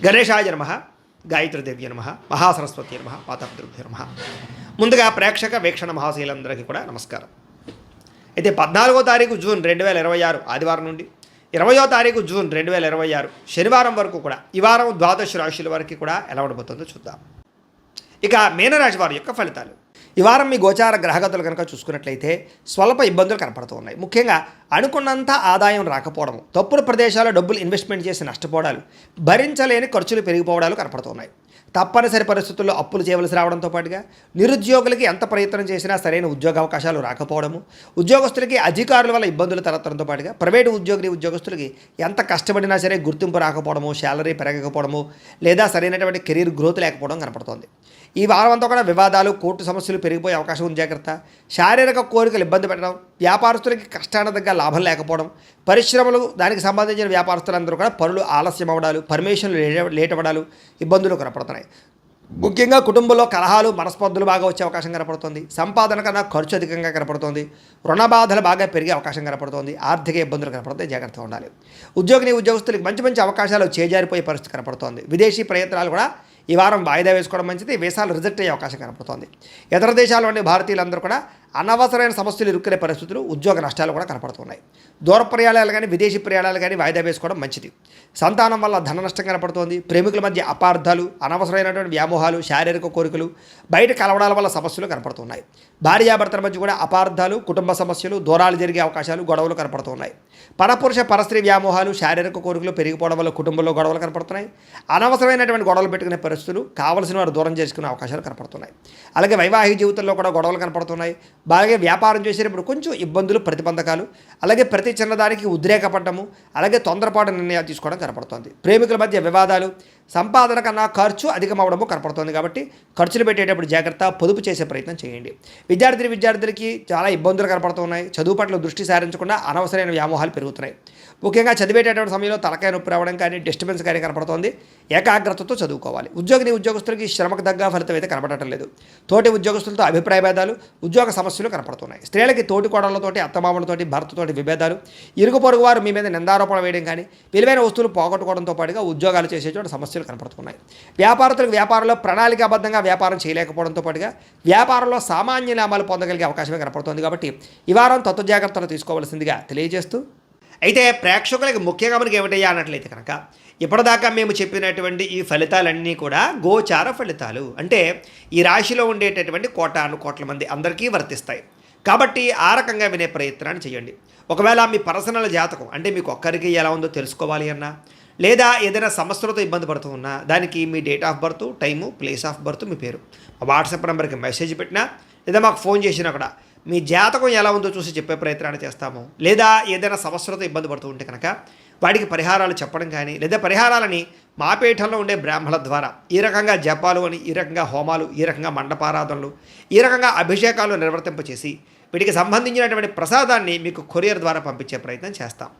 గణేశాయ నమః, గాయత్రీదేవ్య నమః, మహాసరస్వతి నమః, పాతాపితృభ్యో నమః. ముందుగా ప్రేక్షక వీక్షణ మహాశీలందరికీ కూడా నమస్కారం. అయితే 14వ తారీఖు జూన్ 2026 ఆదివారం నుండి 20వ తారీఖు జూన్ 2026 శనివారం వరకు కూడా ఈ వారం ద్వాదశ రాశుల వరకు కూడా ఎలా ఉండబోతుందో చూద్దాం. ఇక మీనరాశి వారి యొక్క ఫలితాలు. ఈ వారం మీ గోచార గ్రహగతులు కనుక చూసుకున్నట్లయితే స్వల్ప ఇబ్బందులు కనపడుతూ ఉన్నాయి. ముఖ్యంగా అనుకున్నంత ఆదాయం రాకపోవడం, తప్పుడు ప్రదేశాల్లో డబ్బులు ఇన్వెస్ట్మెంట్ చేసి నష్టపోవడాలు, భరించలేని ఖర్చులు పెరిగిపోవడాలు కనపడుతున్నాయి. తప్పనిసరి పరిస్థితుల్లో అప్పులు చేయవలసి రావడంతో పాటుగా నిరుద్యోగులకి ఎంత ప్రయత్నం చేసినా సరైన ఉద్యోగ అవకాశాలు రాకపోవడము, ఉద్యోగస్తులకి అధికారుల వల్ల ఇబ్బందులు తలెత్తడంతో పాటుగా ప్రైవేటు ఉద్యోగులకి ఎంత కష్టపడినా సరే గుర్తింపు రాకపోవడము, శాలరీ పెరగకపోవడము, లేదా సరైనటువంటి కెరీర్ గ్రోత్ లేకపోవడం కనపడుతోంది. ఈ వారం అంతా కూడా వివాదాలు, కోర్టు సమస్యలు పెరిగిపోయే అవకాశం ఉంది. జాగ్రత్త. శారీరక కోరికలు ఇబ్బంది పెట్టడం, వ్యాపారస్తులకి కష్టాన దగ్గర లాభం లేకపోవడం, పరిశ్రమలు దానికి సంబంధించిన వ్యాపారస్తులందరూ కూడా పనులు ఆలస్యం అవ్వడాలు, పర్మిషన్లు లేట్ అవ్వడాలు, ఇబ్బందులు కనపడుతున్నాయి. ముఖ్యంగా కుటుంబంలో కలహాలు, మనస్పర్ధలు బాగా వచ్చే అవకాశం కనపడుతుంది. సంపాదన కన్నా ఖర్చు అధికంగా కనపడుతుంది. రుణ బాధలు బాగా పెరిగే అవకాశం కనపడుతుంది. ఆర్థిక ఇబ్బందులు కనపడుతాయి. జాగ్రత్తగా ఉండాలి. ఉద్యోగస్తులకి మంచి మంచి అవకాశాలు చేజారిపోయే పరిస్థితి కనపడుతోంది. విదేశీ ప్రయత్నాలు కూడా ఈ వారం వాయిదా వేసుకోవడం మంచిది. వీసాలు రిజెక్ట్ అయ్యే అవకాశం కనపడుతోంది. ఇతర దేశాల్లోని భారతీయులందరూ కూడా అనవసరమైన సమస్యలు ఇరుక్కునే పరిస్థితులు, ఉద్యోగ నష్టాలు కూడా కనపడుతున్నాయి. దూర ప్రయాణాలు కానీ విదేశీ ప్రయాణాలు కానీ వాయిదా వేసుకోవడం మంచిది. సంతానం వల్ల ధన నష్టం కనపడుతోంది. ప్రేమికుల మధ్య అపార్థాలు, అనవసరమైనటువంటి వ్యామోహాలు, శారీరక కోరికలు, బయట కలవడాల వల్ల సమస్యలు కనపడుతున్నాయి. భార్యాభర్తల మధ్య కూడా అపార్థాలు, కుటుంబ సమస్యలు, దూరాలు జరిగే అవకాశాలు, గొడవలు కనపడుతున్నాయి. పరపురుష పరస్త్రీ వ్యామోహాలు, శారీరక కోరికలు పెరిగిపోవడం వల్ల కుటుంబంలో గొడవలు కనపడుతున్నాయి. అనవసరమైనటువంటి గొడవలు పెట్టుకునే పరిస్థితులు, కావలసిన వారు దూరం చేసుకునే అవకాశాలు కనపడుతున్నాయి. అలాగే వైవాహిక జీవితంలో కూడా గొడవలు కనపడుతున్నాయి. అలాగే వ్యాపారం చేసేటప్పుడు కొంచెం ఇబ్బందులు, ప్రతిబంధకాలు, అలాగే ప్రతి చిన్నదానికి ఉద్రేకపడము, అలాగే తొందరపాటు నిర్ణయాలు తీసుకోవడం కనపడుతుంది. ప్రేమికుల మధ్య వివాదాలు, సంపాదన కన్నా ఖర్చు అధికమవడము కనపడుతుంది. కాబట్టి ఖర్చులు పెట్టేటప్పుడు జాగ్రత్త, పొదుపు చేసే ప్రయత్నం చేయండి. విద్యార్థులకి చాలా ఇబ్బందులు కనపడుతున్నాయి. చదువు పట్ల దృష్టి సారించకుండా అనవసరమైన వ్యామోహాలు పెరుగుతున్నాయి. ముఖ్యంగా సమయంలో తలకాయ నొప్పి రావడం కానీ, డిస్టర్బెన్స్ కానీ కనపడుతోంది. ఏకాగ్రతతో చదువుకోవాలి. ఉద్యోగస్తులకి శ్రమకు తగ్గ ఫలితం అయితే కనపడటం లేదు. తోటి ఉద్యోగస్తులతో అభిప్రాయ భేదాలు, ఉద్యోగ సమస్యలు కనపడుతున్నాయి. స్త్రీలకి తోటి కోడళ్లతోటి, అత్తమామలతోటి, భర్తతోటి విభేదాలు, ఇరుగు పొరుగు వారు మీ మీద నిందారోపణ వేయడం కానీ, విలువైన వస్తువులు పోగొట్టుకోవడంతో పాటుగా ఉద్యోగాలు చేసే చోట సమస్యలు కనపడుతున్నాయి. వ్యాపారంలో ప్రణాళికాబద్ధంగా వ్యాపారం చేయలేకపోవడంతో పాటుగా వ్యాపారంలో సామాన్య లాభాలు పొందగలిగే అవకాశమే కనపడుతుంది. కాబట్టి ఈ వారం తత్వ జాగ్రత్తలు తీసుకోవాల్సిందిగా తెలియజేస్తూ, అయితే ప్రేక్షకులకి ముఖ్యంగా మనకి ఏమిటయ్యా అన్నట్లయితే కనుక, ఇప్పటిదాకా మేము చెప్పినటువంటి ఈ ఫలితాలన్నీ కూడా గోచార ఫలితాలు. అంటే ఈ రాశిలో ఉండేటటువంటి కోట్ల మంది అందరికీ వర్తిస్తాయి. కాబట్టి ఆ రకంగా వినే ప్రయత్నాన్ని చేయండి. ఒకవేళ మీ పర్సనల్ జాతకం అంటే మీకు ఒక్కరికి ఎలా ఉందో తెలుసుకోవాలి అన్నా, లేదా ఏదైనా సమస్యలతో ఇబ్బంది పడుతూ ఉన్నా, దానికి మీ date of birth, time, place of birth, మీ పేరు వాట్సాప్ నెంబర్కి మెసేజ్ పెట్టినా, లేదా మాకు ఫోన్ చేసినా కూడా మీ జాతకం ఎలా ఉందో చూసి చెప్పే ప్రయత్నాన్ని చేస్తాము. లేదా ఏదైనా సమస్యలతో ఇబ్బంది పడుతూ ఉంటే కనుక వాటికి పరిహారాలు చెప్పడం కానీ, లేదా పరిహారాలని మా పీఠంలో ఉండే బ్రాహ్మణుల ద్వారా ఈ రకంగా జపాలు అని, ఈ రకంగా హోమాలు, ఈ రకంగా మండపారాధనలు, ఈ రకంగా అభిషేకాలు నిర్వర్తింపచేసి వీటికి సంబంధించినటువంటి ప్రసాదాన్ని మీకు కొరియర్ ద్వారా పంపించే ప్రయత్నం చేస్తాం.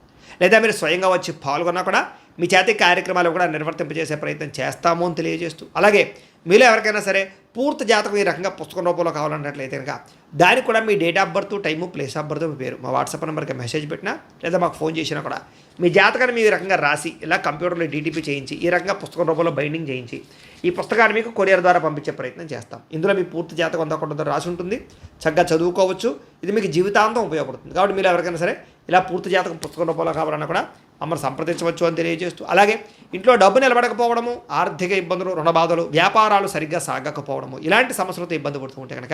లేదా మీరు స్వయంగా వచ్చి పాల్గొన్నా కూడా మీ చేతి కార్యక్రమాలు కూడా నిర్వర్తింపజేసే ప్రయత్నం చేస్తాము అని తెలియజేస్తూ, అలాగే మీలో ఎవరికైనా సరే పూర్తి జాతకం ఈ రకంగా పుస్తకం రూపంలో కావాలన్నట్లయితే కనుక దానికి కూడా మీ date of birth, time, place of birth, మీ పేరు మా వాట్సాప్ నెంబర్కి మెసేజ్ పెట్టినా, లేదా మాకు ఫోన్ చేసినా కూడా మీ జాతకాన్ని మీ రకంగా రాసి ఇలా కంప్యూటర్లో డీటీపీ చేయించి ఈ రకంగా పుస్తకం రూపంలో బైండింగ్ చేయించి ఈ పుస్తకాన్ని మీకు కొరియర్ ద్వారా పంపించే ప్రయత్నం చేస్తాం. ఇందులో మీ పూర్తి జాతకం అంతా రాసి ఉంటుంది. చక్కగా చదువుకోవచ్చు. ఇది మీకు జీవితాంతం ఉపయోగపడుతుంది. కాబట్టి మీరు ఎవరికైనా సరే ఇలా పూర్తి జాతకం పుస్తకం రూపంలో కావాలన్నా కూడా మమ్మల్ని సంప్రదించవచ్చు అని తెలియజేస్తూ, అలాగే ఇంట్లో డబ్బు నిలబడకపోవడము, ఆర్థిక ఇబ్బందులు, రుణ బాధలు, వ్యాపారాలు సరిగ్గా సాగకపోవడము, ఇలాంటి సమస్యలతో ఇబ్బంది పడుతూ ఉంటే కనుక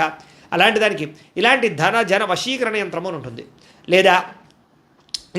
అలాంటి దానికి ఇలాంటి జన వశీకరణ యంత్రము అని ఉంటుంది. లేదా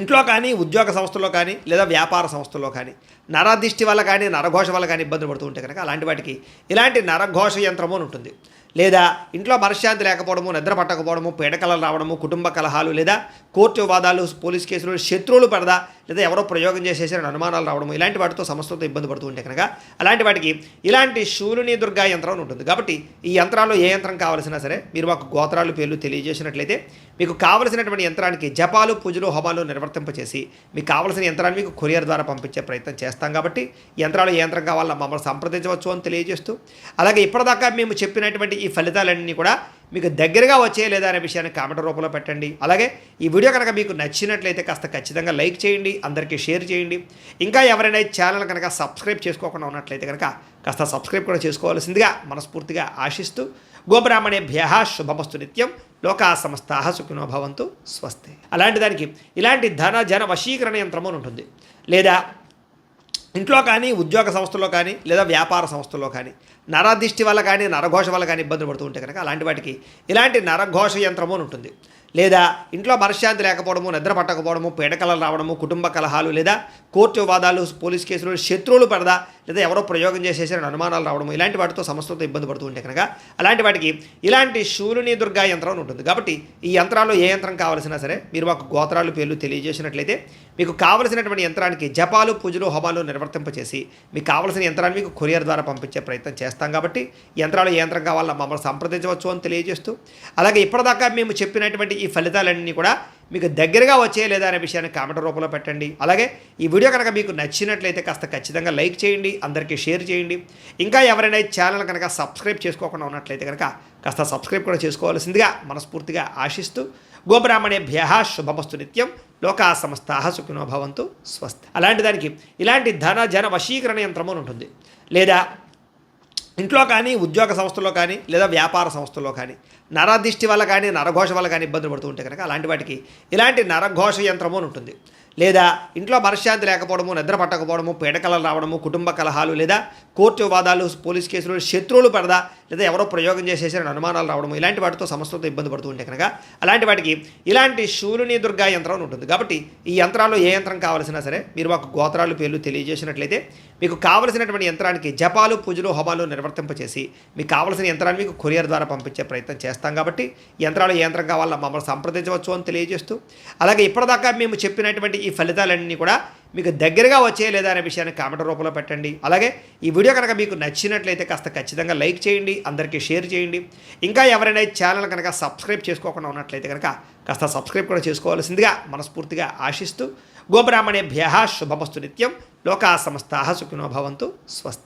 ఇంట్లో కానీ, ఉద్యోగ సంస్థల్లో కానీ, లేదా వ్యాపార సంస్థల్లో కానీ నరదిష్టి వల్ల కానీ, నరఘోష వల్ల కానీ ఇబ్బంది పడుతూ ఉంటే కనుక అలాంటి వాటికి ఇలాంటి నరఘోష యంత్రము అని ఉంటుంది. లేదా ఇంట్లో మనశ్శాంతి లేకపోవడము, నిద్ర పట్టకపోవడము, పీడకలలు రావడము, కుటుంబ కలహాలు, లేదా కోర్టు వివాదాలు, పోలీస్ కేసులు, శత్రువులు పడదా, లేదా ఎవరో ప్రయోగం చేసేసిన అనుమానాలు రావడము, ఇలాంటి వాటితో సమస్యలతో ఇబ్బంది పడుతూ ఉంటే కనుక అలాంటి వాటికి ఇలాంటి శూలిని దుర్గా యంత్రం ఉంటుంది. కాబట్టి ఈ యంత్రాల్లో ఏ యంత్రం కావాల్సినా సరే మీరు మాకు గోత్రాలు, పేర్లు తెలియజేసినట్లయితే మీకు కావలసినటువంటి యంత్రానికి జపాలు, పూజలు, హోమాలు నిర్వర్తింపచేసి మీకు కావలసిన యంత్రాన్ని మీకు కొరియర్ ద్వారా పంపించే ప్రయత్నం చేస్తాం. కాబట్టి యంత్రాలు ఏ యంత్రం కావాలన్నా మమ్మల్ని సంప్రదించవచ్చు అని తెలియజేస్తూ, అలాగే ఇప్పటిదాకా మేము చెప్పినటువంటి ఈ ఫలితాలన్నీ కూడా మీకు దగ్గరగా వచ్చే లేదా అనే విషయాన్ని కామెంట్ రూపంలో పెట్టండి. అలాగే ఈ వీడియో కనుక మీకు నచ్చినట్లయితే కాస్త ఖచ్చితంగా లైక్ చేయండి, అందరికీ షేర్ చేయండి. ఇంకా ఎవరైనా ఈ ఛానల్ కనుక సబ్స్క్రైబ్ చేసుకోకుండా ఉన్నట్లయితే కనుక కాస్త సబ్స్క్రైబ్ కూడా చేసుకోవాల్సిందిగా మనస్ఫూర్తిగా ఆశిస్తూ గోబ్రాహ్మణేభ్యః శుభమస్తు నిత్యం, లోకా సమస్తాః సుఖినో భవంతు, స్వస్తి. అలాంటి దానికి ఇలాంటి ధన జన వశీకరణ యంత్రము అని ఉంటుంది, లేదా ఇంట్లో కానీ ఉద్యోగ సంస్థల్లో కానీ లేదా వ్యాపార సంస్థల్లో కానీ నరదిష్టి వల్ల కానీ నరఘోష వల్ల కానీ ఇబ్బందులు పడుతూ ఉంటే కనుక అలాంటి వాటికి ఇలాంటి నరఘోష యంత్రము అని ఉంటుంది. లేదా ఇంట్లో మనశ్శాంతి లేకపోవడము, నిద్ర పట్టకపోవడము, పీడకలలు రావడము, కుటుంబ కలహాలు, లేదా కోర్టు వివాదాలు, పోలీస్ కేసులు, శత్రువులు పడదా, లేదా ఎవరో ప్రయోగం చేసేసిన అనుమానాలు రావడము, ఇలాంటి వాటితో సమస్యలతో ఇబ్బంది పడుతూ ఉంటే కనుక అలాంటి వాటికి ఇలాంటి శూలిని దుర్గా యంత్రం అని ఉంటుంది. కాబట్టి ఈ యంత్రాల్లో ఏ యంత్రం కావాల్సినా సరే మీరు మాకు గోత్రాలు పేర్లు తెలియజేసినట్లయితే మీకు కావలసినటువంటి యంత్రానికి జపాలు, పూజలు, హోమాలు నిర్వర్తింపచేసి మీకు కావలసిన యంత్రాన్ని మీకు కొరియర్ ద్వారా పంపించే ప్రయత్నం చేస్తాం. కాబట్టి యంత్రాలు ఏ యంత్రం కావాలన్నా మమ్మల్ని సంప్రదించవచ్చు అని తెలియజేస్తూ, అలాగే ఇప్పటిదాకా మేము చెప్పినటువంటి ఈ ఫలితాలన్నీ కూడా మీకు దగ్గరగా వచ్చే లేదా అనే విషయాన్ని కామెంట్ రూపంలో పెట్టండి. అలాగే ఈ వీడియో కనుక మీకు నచ్చినట్లయితే కాస్త ఖచ్చితంగా లైక్ చేయండి, అందరికీ షేర్ చేయండి. ఇంకా ఎవరైనా ఈ ఛానల్ కనుక సబ్స్క్రైబ్ చేసుకోకుండా ఉన్నట్లయితే కనుక కాస్త సబ్స్క్రైబ్ కూడా చేసుకోవాల్సిందిగా మనస్ఫూర్తిగా ఆశిస్తూ గోబ్రాహ్మణేభ్యః శుభమస్తు నిత్యం, లోకా సమస్తాః సుఖినో భవంతు, స్వస్తి. అలాంటి దానికి ఇలాంటి ధన జన వశీకరణ యంత్రము అని ఉంటుంది, లేదా ఇంట్లో కానీ ఉద్యోగ సంస్థల్లో కానీ లేదా వ్యాపార సంస్థల్లో కానీ నరదిష్టి వల్ల కానీ నరఘోష వల్ల కానీ ఇబ్బందులు పడుతూ ఉంటే కనుక అలాంటి వాటికి ఇలాంటి నరఘోష యంత్రము అని ఉంటుంది. లేదా ఇంట్లో మనశ్శాంతి లేకపోవడము, నిద్ర పట్టకపోవడము, పీడకలలు రావడము, కుటుంబ కలహాలు, లేదా కోర్టు వివాదాలు, పోలీస్ కేసులు, శత్రువులు పడదా, లేదా ఎవరో ప్రయోగం చేసేసిన అనుమానాలు రావడము, ఇలాంటి వాటితో సమస్యలతో ఇబ్బంది పడుతూ ఉంటే కనుక అలాంటి వాటికి ఇలాంటి శూలిని దుర్గా యంత్రం అని ఉంటుంది. కాబట్టి ఈ యంత్రాల్లో ఏ యంత్రం కావాల్సినా సరే మీరు మాకు గోత్రాలు పేర్లు తెలియజేసినట్లయితే మీకు కావలసినటువంటి యంత్రానికి జపాలు, పూజలు, హోమాలు నిర్వర్తింపచేసి మీకు కావలసిన యంత్రాన్ని మీకు కొరియర్ ద్వారా పంపించే ప్రయత్నం చేస్తాం. కాబట్టి యంత్రాలు ఏ యంత్రం కావాలన్నా మమ్మల్ని సంప్రదించవచ్చు అని తెలియజేస్తూ, అలాగే ఇప్పటిదాకా మేము చెప్పినటువంటి ఈ ఫలితాలన్నీ కూడా మీకు దగ్గరగా వచ్చే లేదా అనే విషయాన్ని కామెంట్ రూపంలో పెట్టండి. అలాగే ఈ వీడియో కనుక మీకు నచ్చినట్లయితే కాస్త ఖచ్చితంగా లైక్ చేయండి, అందరికీ షేర్ చేయండి. ఇంకా ఎవరైనా ఈ ఛానల్ కనుక సబ్స్క్రైబ్ చేసుకోకుండా ఉన్నట్లయితే కనుక కాస్త సబ్స్క్రైబ్ కూడా చేసుకోవాల్సిందిగా మనస్ఫూర్తిగా ఆశిస్తూ గోబ్రాహ్మణేభ్యః శుభమస్తు నిత్యం, లోకా సమస్తాః సుఖినో భవంతు, స్వస్తి.